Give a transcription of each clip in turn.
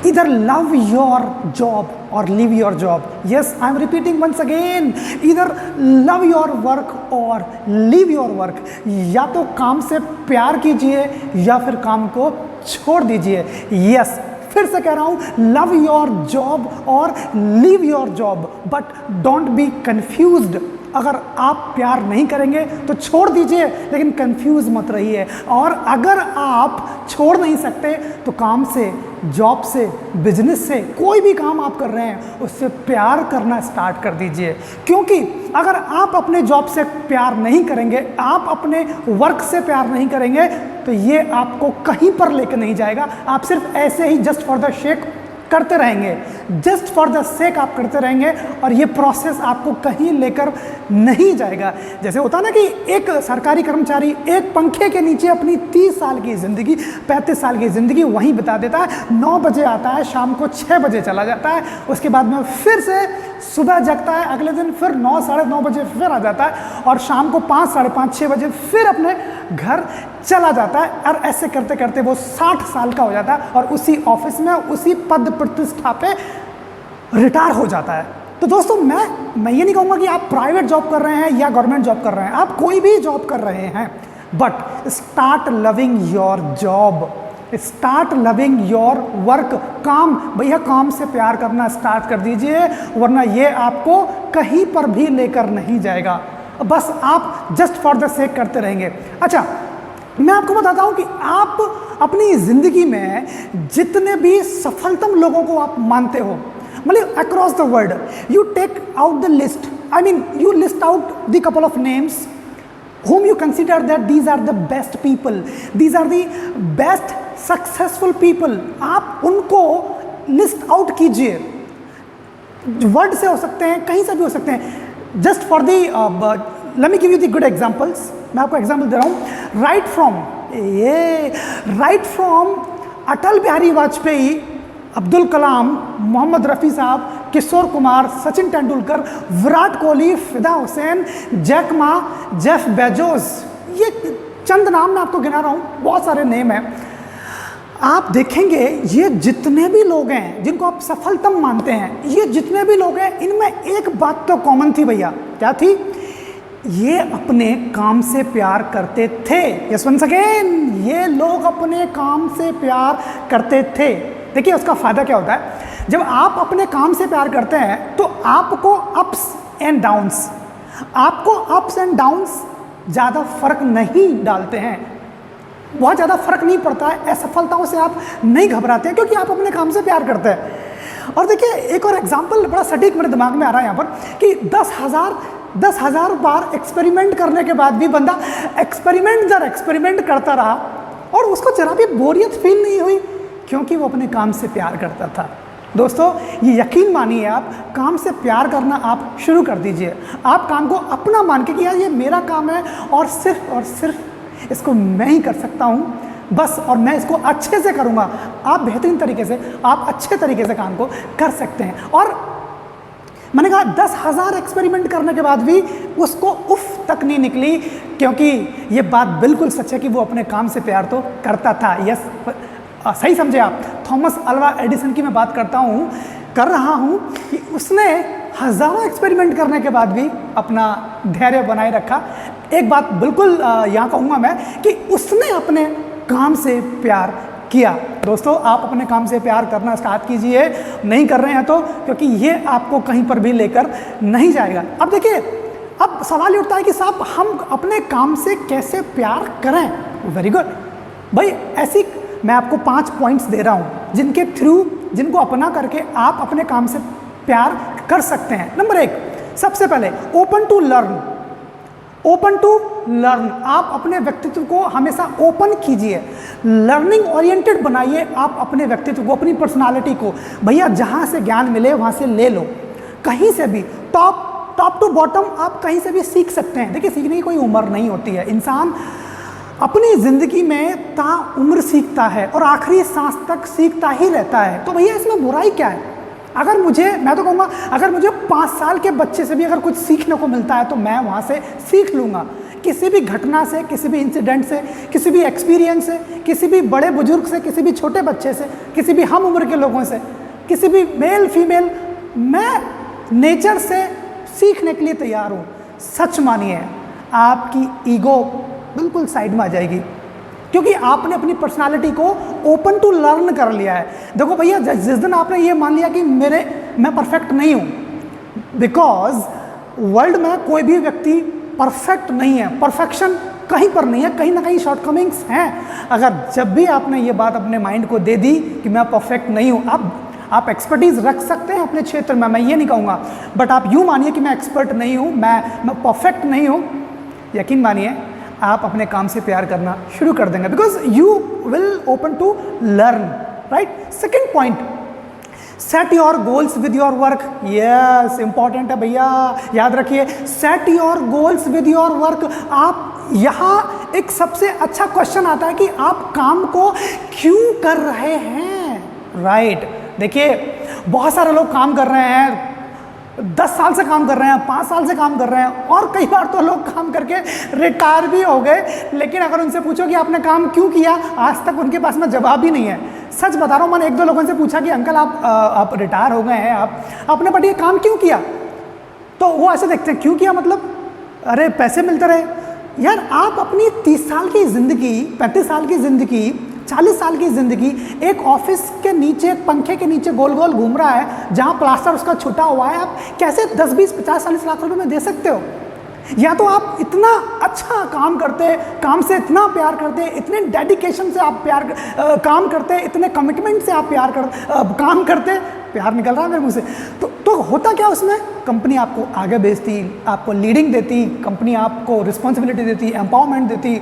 Either love your job or leave your job. Yes, I am repeating once again. Either love your work or leave your work. या तो काम से प्यार कीजिए या फिर काम को छोड़ दीजिए. Yes, फिर से कह रहा हूं, लव योर जॉब और leave your job, but don't be confused. अगर आप प्यार नहीं करेंगे तो छोड़ दीजिए, लेकिन कंफ्यूज मत रहिए. और अगर आप छोड़ नहीं सकते तो काम से, जॉब से, बिजनेस से, कोई भी काम आप कर रहे हैं उससे प्यार करना स्टार्ट कर दीजिए. क्योंकि अगर आप अपने जॉब से प्यार नहीं करेंगे, आप अपने वर्क से प्यार नहीं करेंगे, तो ये आपको कहीं पर लेकर नहीं जाएगा. आप सिर्फ ऐसे ही जस्ट फॉर द शेक करते रहेंगे, जस्ट फॉर द सेक आप करते रहेंगे, और ये प्रोसेस आपको कहीं लेकर नहीं जाएगा. जैसे होता ना कि एक सरकारी कर्मचारी एक पंखे के नीचे अपनी 30 साल की ज़िंदगी, 35 साल की ज़िंदगी वहीं बिता देता है. 9 बजे आता है, शाम को 6 बजे चला जाता है, उसके बाद में फिर से सुबह जगता है, अगले दिन फिर 9, साढ़े 9 बजे फिर आ जाता है, और शाम को 5, साढ़े 5, 6 बजे फिर अपने घर चला जाता है. और ऐसे करते करते वो 60 साल का हो जाता है और उसी ऑफिस में, उसी पद प्रतिष्ठा पे रिटायर हो जाता है. तो दोस्तों, मैं ये नहीं कहूँगा कि आप प्राइवेट जॉब कर रहे हैं या गवर्नमेंट जॉब कर रहे हैं, आप कोई भी जॉब कर रहे हैं, but start loving your job, start loving your work. काम, भैया काम से प्यार करना स्टार्ट कर दीजिए, वरना ये आपको कहीं पर भी लेकर नहीं जाएगा. बस आप जस्ट फॉर द सेक करते रहेंगे. अच्छा, मैं आपको बताता हूं कि आप अपनी ज़िंदगी में जितने भी सफलतम लोगों को आप मानते हो, मतलब across the world, you take out the list, I mean you list out the couple of names whom you consider that these are the best people, these are the best successful people. आप उनको list out कीजिए. Word से हो सकते हैं, कहीं से भी हो सकते हैं. Just for the let me give you the good examples. मैं आपको एग्जांपल दे रहा हूँ. Right from Atal Bihari Vajpayee, Abdul Kalam, Mohammed Rafi Sahab, Kishore Kumar, Sachin Tendulkar, Virat Kohli, Fida Hussain, Jack Ma, Jeff Bezos, ये चंद नाम मैं आपको गिना रहा हूँ, बहुत सारे नेम हैं. आप देखेंगे ये जितने भी लोग हैं जिनको आप सफलतम मानते हैं, ये जितने भी लोग हैं, इनमें एक बात तो कॉमन थी भैया. क्या थी? ये अपने काम से प्यार करते थे. यस, वंस अगेन, ये लोग अपने काम से प्यार करते थे. देखिए उसका फ़ायदा क्या होता है, जब आप अपने काम से प्यार करते हैं तो आपको अप्स एंड डाउन्स, ज़्यादा फर्क नहीं डालते हैं, बहुत ज़्यादा फर्क नहीं पड़ता है. असफलताओं से आप नहीं घबराते हैं क्योंकि आप अपने काम से प्यार करते हैं. और देखिए एक और एग्जाम्पल बड़ा सटीक मेरे दिमाग में आ रहा है यहाँ पर कि 10,000 बार एक्सपेरिमेंट करने के बाद भी बंदा एक्सपेरिमेंट करता रहा और उसको जरा भी बोरियत फील नहीं हुई, क्योंकि वो अपने काम से प्यार करता था. दोस्तों, ये यकीन मानिए, आप काम से प्यार करना आप शुरू कर दीजिए. आप काम को अपना मान के कि यार ये मेरा काम है और सिर्फ इसको मैं ही कर सकता हूँ बस, और मैं इसको अच्छे से करूँगा. आप बेहतरीन तरीके से, आप अच्छे तरीके से काम को कर सकते हैं. और मैंने कहा 10,000 एक्सपेरिमेंट करने के बाद भी उसको उफ तक नहीं निकली, क्योंकि ये बात बिल्कुल सच है कि वो अपने काम से प्यार तो करता था. यस, सही समझे आप. थॉमस अल्वा एडिसन की मैं बात कर रहा हूँ कि उसने हज़ारों एक्सपेरिमेंट करने के बाद भी अपना धैर्य बनाए रखा. एक बात बिल्कुल यहाँ कहूँगा मैं कि उसने अपने काम से प्यार किया. दोस्तों, आप अपने काम से प्यार करना स्टार्ट कीजिए, नहीं कर रहे हैं तो, क्योंकि ये आपको कहीं पर भी लेकर नहीं जाएगा. अब देखिए, अब सवाल ये उठता है कि साहब हम अपने काम से कैसे प्यार करें. वेरी गुड भाई, ऐसी मैं आपको 5 पॉइंट्स दे रहा हूँ जिनके थ्रू, जिनको अपना करके आप अपने काम से प्यार कर सकते हैं. नंबर 1, सबसे पहले ओपन टू लर्न. आप अपने व्यक्तित्व को हमेशा ओपन कीजिए, लर्निंग ओरिएंटेड बनाइए आप अपने व्यक्तित्व को, अपनी पर्सनालिटी को. भैया जहाँ से ज्ञान मिले वहाँ से ले लो, कहीं से भी, टॉप टू बॉटम आप कहीं से भी सीख सकते हैं. देखिए, सीखने की कोई उम्र नहीं होती है. इंसान अपनी ज़िंदगी में ताउम्र सीखता है और आखिरी सांस तक सीखता ही रहता है. तो भैया इसमें बुराई क्या है? मैं तो कहूँगा, अगर मुझे 5 साल के बच्चे से भी अगर कुछ सीखने को मिलता है तो मैं वहाँ से सीख लूँगा. किसी भी घटना से, किसी भी इंसिडेंट से, किसी भी एक्सपीरियंस से, किसी भी बड़े बुजुर्ग से, किसी भी छोटे बच्चे से, किसी भी हम उम्र के लोगों से, किसी भी मेल फीमेल, मैं नेचर से सीखने के लिए तैयार हूँ। सच मानिए आपकी ईगो बिल्कुल साइड में आ जाएगी, क्योंकि आपने अपनी पर्सनालिटी को ओपन टू लर्न कर लिया है। देखो भैया, जिस दिन आपने ये मान लिया कि मैं परफेक्ट नहीं हूँ, बिकॉज वर्ल्ड में कोई भी व्यक्ति परफेक्ट नहीं है, परफेक्शन कहीं पर नहीं है, कहीं ना कहीं शॉर्टकमिंग्स हैं। अगर जब भी आपने ये बात अपने माइंड को दे दी कि मैं परफेक्ट नहीं हूँ, आप एक्सपर्टीज रख सकते हैं अपने क्षेत्र में, मैं ये नहीं कहूँगा, बट आप यूँ मानिए कि मैं एक्सपर्ट नहीं हूँ, मैं परफेक्ट नहीं हूँ, यकीन मानिए आप अपने काम से प्यार करना शुरू कर देंगे, because you will open to learn, right. Second point, set your goals with your work. Yes, important है भैया, याद रखिए, set your goals with your work. आप यहाँ एक सबसे अच्छा क्वेश्चन आता है कि आप काम को क्यों कर रहे हैं, राइट। देखिए, बहुत सारे लोग काम कर रहे हैं, 10 साल से काम कर रहे हैं, 5 साल से काम कर रहे हैं, और कई बार तो लोग काम करके रिटायर भी हो गए, लेकिन अगर उनसे पूछो कि आपने काम क्यों किया, आज तक उनके पास में जवाब ही नहीं है। सच बता रहा हूँ, मैंने 1-2 लोगों से पूछा कि अंकल आप रिटायर हो गए हैं, आपने बट ये काम क्यों किया, तो वो ऐसे देखते हैं, क्यों किया मतलब, अरे पैसे मिलते रहे। यार, आप अपनी 30 साल की ज़िंदगी, 35 साल की ज़िंदगी, 40 साल की ज़िंदगी एक ऑफिस के नीचे, एक पंखे के नीचे गोल गोल घूम रहा है, जहाँ प्लास्टर उसका छुटा हुआ है, आप कैसे 10, 20, 50, 40 लाख रुपए में दे सकते हो? या तो आप इतना अच्छा काम करते, काम से इतना प्यार करते, इतने डेडिकेशन से आप काम करते, इतने कमिटमेंट से आप काम करते, प्यार निकल रहा है मेरे मुँह से, तो होता क्या उसमें, कंपनी आपको आगे भेजती, आपको लीडिंग देती, कंपनी आपको रिस्पॉन्सिबिलिटी देती, एम्पावरमेंट देती,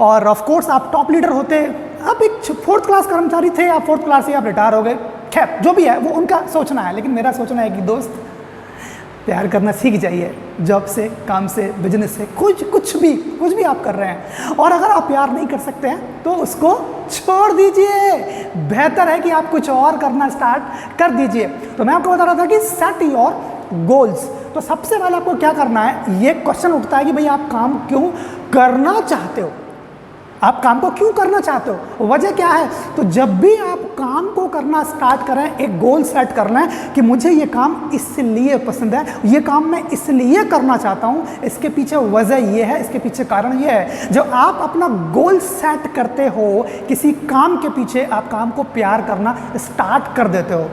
और ऑफ कोर्स आप टॉप लीडर होते। आप एक 4th क्लास कर्मचारी थे, आप 4th क्लास से आप रिटायर हो गए, खैर जो भी है वो उनका सोचना है, लेकिन मेरा सोचना है कि दोस्त, प्यार करना सीख जाइए, जॉब से, काम से, बिजनेस से, कुछ भी आप कर रहे हैं, और अगर आप प्यार नहीं कर सकते हैं तो उसको छोड़ दीजिए, बेहतर है कि आप कुछ और करना स्टार्ट कर दीजिए। तो मैं आपको बता रहा था कि सेट योर गोल्स। तो सबसे पहले आपको क्या करना है, ये क्वेश्चन उठता है कि भाई आप काम क्यों करना चाहते हो, आप काम को क्यों करना चाहते हो, वजह क्या है। तो जब भी आप काम को करना स्टार्ट करें, एक गोल सेट करना है कि मुझे ये काम इसलिए पसंद है, ये काम मैं इसलिए करना चाहता हूँ, इसके पीछे वजह ये है, इसके पीछे कारण ये है। जब आप अपना गोल सेट करते हो किसी काम के पीछे, आप काम को प्यार करना स्टार्ट कर देते हो।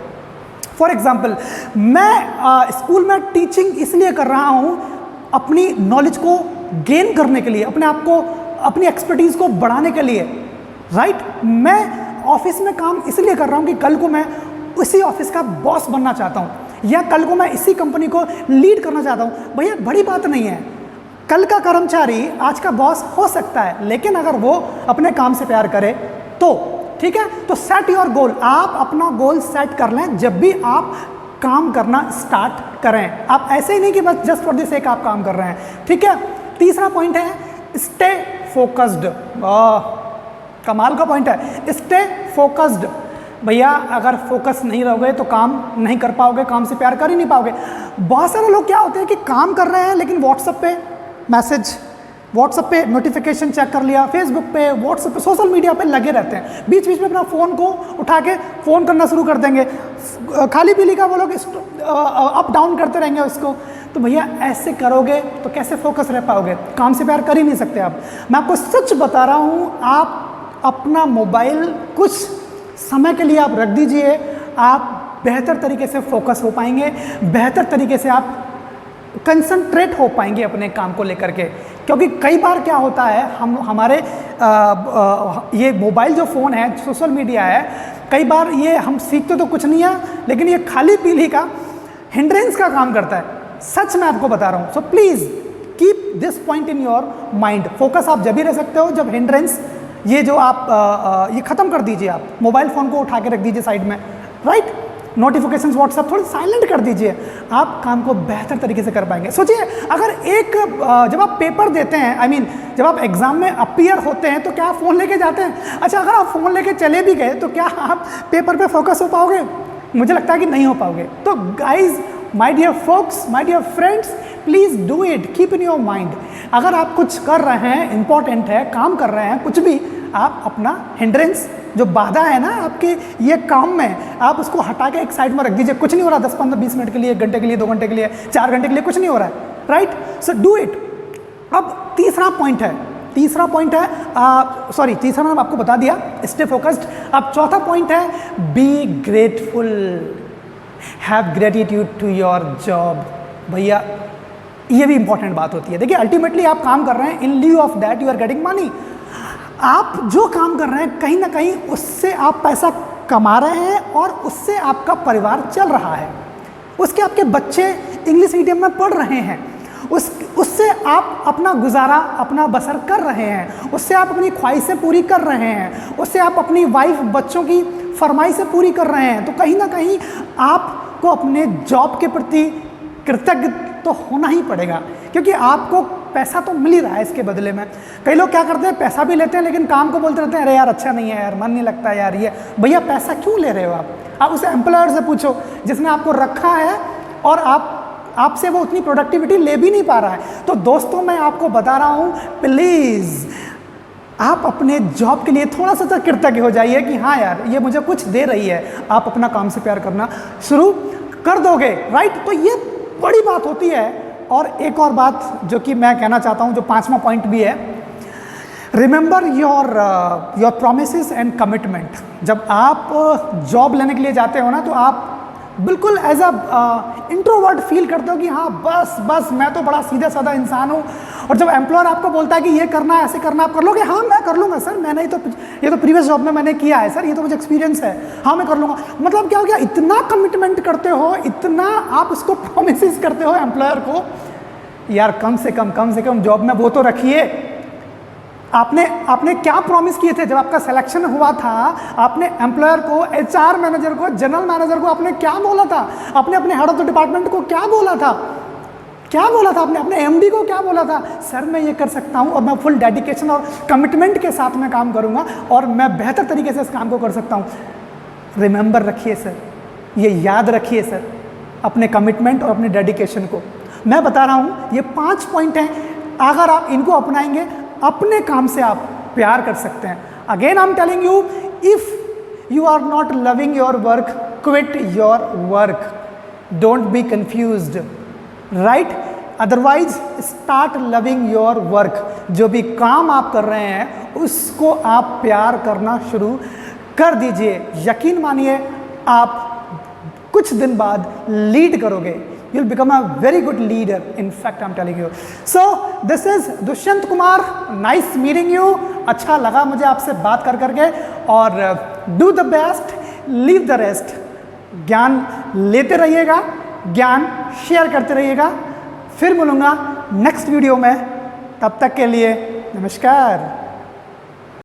फॉर एग्जाम्पल, मैं स्कूल में टीचिंग इसलिए कर रहा हूँ अपनी नॉलेज को गेन करने के लिए, अपने आप को, अपनी एक्सपर्टीज़ को बढ़ाने के लिए, राइट। मैं ऑफिस में काम इसलिए कर रहा हूँ कि कल को मैं उसी ऑफिस का बॉस बनना चाहता हूँ, या कल को मैं इसी कंपनी को लीड करना चाहता हूँ। भैया, बड़ी बात नहीं है, कल का कर्मचारी आज का बॉस हो सकता है, लेकिन अगर वो अपने काम से प्यार करे तो ठीक है। तो सेट योर गोल, आप अपना गोल सेट कर लें जब भी आप काम करना स्टार्ट करें। आप ऐसे ही नहीं कि बस जस्ट फॉर द सेक आप काम कर रहे हैं, ठीक है। तीसरा पॉइंट है, स्टे फोकस्ड। कमाल का पॉइंट है, स्टे फोकस्ड। भैया, अगर फोकस नहीं रहोगे तो काम नहीं कर पाओगे, काम से प्यार कर ही नहीं पाओगे। बहुत सारे लोग क्या होते हैं कि काम कर रहे हैं लेकिन व्हाट्सएप पे मैसेज, व्हाट्सएप पे नोटिफिकेशन चेक कर लिया, फेसबुक पे, व्हाट्सएप पे, सोशल मीडिया पे लगे रहते हैं, बीच बीच में अपना फ़ोन को उठा के फ़ोन करना शुरू कर देंगे, खाली पीली का वो लोग अप डाउन करते रहेंगे उसको। तो भैया, ऐसे करोगे तो कैसे फोकस रह पाओगे, काम से प्यार कर ही नहीं सकते आप। मैं आपको सच बता रहा हूँ, आप अपना मोबाइल कुछ समय के लिए आप रख दीजिए, आप बेहतर तरीके से फोकस हो पाएंगे, बेहतर तरीके से आप कंसंट्रेट हो पाएंगे अपने काम को लेकर के। क्योंकि कई बार क्या होता है, हमारे ये मोबाइल जो फ़ोन है, सोशल मीडिया है, कई बार ये हम सीखते तो कुछ नहीं है, लेकिन ये खाली पीली का हिंड्रेंस का काम करता है। सच मैं आपको बता रहा हूँ। So please keep this point in your mind. Focus आप जब भी रह सकते हो जब हिंड्रेंस, ये जो आप ये ख़त्म कर दीजिए, आप मोबाइल फ़ोन को उठा के रख दीजिए साइड में, राइट। नोटिफिकेशंस व्हाट्सएप थोड़ी साइलेंट कर दीजिए, आप काम को बेहतर तरीके से कर पाएंगे। सोचिए, अगर जब आप पेपर देते हैं, जब आप एग्जाम में अपीयर होते हैं तो क्या आप फ़ोन लेके जाते हैं? अच्छा, अगर आप फ़ोन लेके चले भी गए तो क्या आप पेपर पे फोकस हो पाओगे? मुझे लगता है कि नहीं हो पाओगे। तो guys, my dear folks, my dear friends, please do it, keep in your mind. अगर आप कुछ कर रहे हैं, इंपॉर्टेंट है, काम कर रहे हैं, कुछ भी, आप अपना हिंड्रेंस जो बाधा है ना आपके ये काम में, आप उसको हटा के एक साइड में रख दीजिए। कुछ नहीं हो रहा 10, 15, 20 मिनट के लिए, 1 घंटे के लिए, 2 घंटे के लिए, 4 घंटे के लिए, कुछ नहीं हो रहा है, राइट? So do it. अब तीसरा पॉइंट है, तीसरा मैंने आपको बता दिया, स्टे फोकस्ड। अब चौथा पॉइंट है be grateful, have gratitude to your job. भैया ये भी इंपॉर्टेंट बात होती है। देखिए अल्टीमेटली आप काम कर रहे हैं, in lieu of that you are getting money. आप जो काम कर रहे हैं कहीं ना कहीं उससे आप पैसा कमा रहे हैं और उससे आपका परिवार चल रहा है, उसके आपके बच्चे इंग्लिश मीडियम में पढ़ रहे हैं, उससे आप अपना गुजारा, अपना बसर कर रहे हैं, उससे आप अपनी ख्वाहिशें पूरी कर रहे हैं, उससे आप अपनी वाइफ बच्चों की फरमाइशें पूरी कर रहे हैं। तो कहीं ना कहीं आपको अपने जॉब के प्रति कृतज्ञ तो होना ही पड़ेगा, क्योंकि आपको पैसा तो मिल ही रहा है इसके बदले में। कई लोग क्या करते हैं, पैसा भी लेते हैं लेकिन काम को बोलते रहते हैं, अरे यार अच्छा नहीं है यार, मन नहीं लगता यार ये। भैया पैसा क्यों ले रहे हो आप उसे एम्प्लॉयर से पूछो जिसने आपको रखा है और आपसे वो उतनी प्रोडक्टिविटी ले भी नहीं पा रहा है। तो दोस्तों मैं आपको बता रहा हूँ, प्लीज़ आप अपने जॉब के लिए थोड़ा सा तो कृतज्ञ हो जाइए कि हाँ यार ये मुझे कुछ दे रही है। आप अपना काम से प्यार करना शुरू कर दोगे, राइट? तो ये बड़ी बात होती है। और एक और बात जो कि मैं कहना चाहता हूँ, जो 5वां पॉइंट भी है, remember your promises and commitment. जब आप जॉब लेने के लिए जाते हो ना, तो आप बिल्कुल एज अ इंट्रोवर्ट फील करते हो कि हाँ बस मैं तो बड़ा सीधा साधा इंसान हूँ। और जब एम्प्लॉयर आपको बोलता है कि ये करना है, ऐसे करना, आप कर लोगे? हाँ मैं कर लूँगा सर, मैंने ये तो प्रीवियस जॉब में मैंने किया है सर, ये तो मुझे एक्सपीरियंस है, हाँ मैं कर लूँगा। मतलब क्या हो गया, इतना कमिटमेंट करते हो, इतना आप उसको प्रोमिस करते हो एम्प्लॉयर को। यार कम से कम जॉब में वो तो रखिए। आपने क्या प्रॉमिस किए थे जब आपका सिलेक्शन हुआ था? आपने एम्प्लॉयर को, एचआर मैनेजर को, जनरल मैनेजर को आपने क्या बोला था? आपने अपने हेड ऑफ द डिपार्टमेंट को क्या बोला था? आपने अपने एमडी को क्या बोला था? सर मैं ये कर सकता हूँ और मैं फुल डेडिकेशन और कमिटमेंट के साथ में काम करूँगा और मैं बेहतर तरीके से इस काम को कर सकता हूँ। रिमेंबर रखिए सर, ये याद रखिए सर, अपने कमिटमेंट और अपने डेडिकेशन को। मैं बता रहा हूँ ये 5 पॉइंट हैं, अगर आप इनको अपनाएंगे अपने काम से आप प्यार कर सकते हैं। Again I am telling you, if you are not loving your work, quit your work, don't be confused, right? Otherwise start loving your work. जो भी काम आप कर रहे हैं उसको आप प्यार करना शुरू कर दीजिए। यकीन मानिए आप कुछ दिन बाद लीड करोगे, you'll become a very good leader, in fact I'm telling you. So this is Dushyant Kumar, nice meeting you। अच्छा लगा मुझे आपसे बात कर करके। और do the best, leave the rest। ज्ञान लेते रहिएगा, ज्ञान शेयर करते रहिएगा। फिर मिलूंगा नेक्स्ट वीडियो में, तब तक के लिए नमस्कार।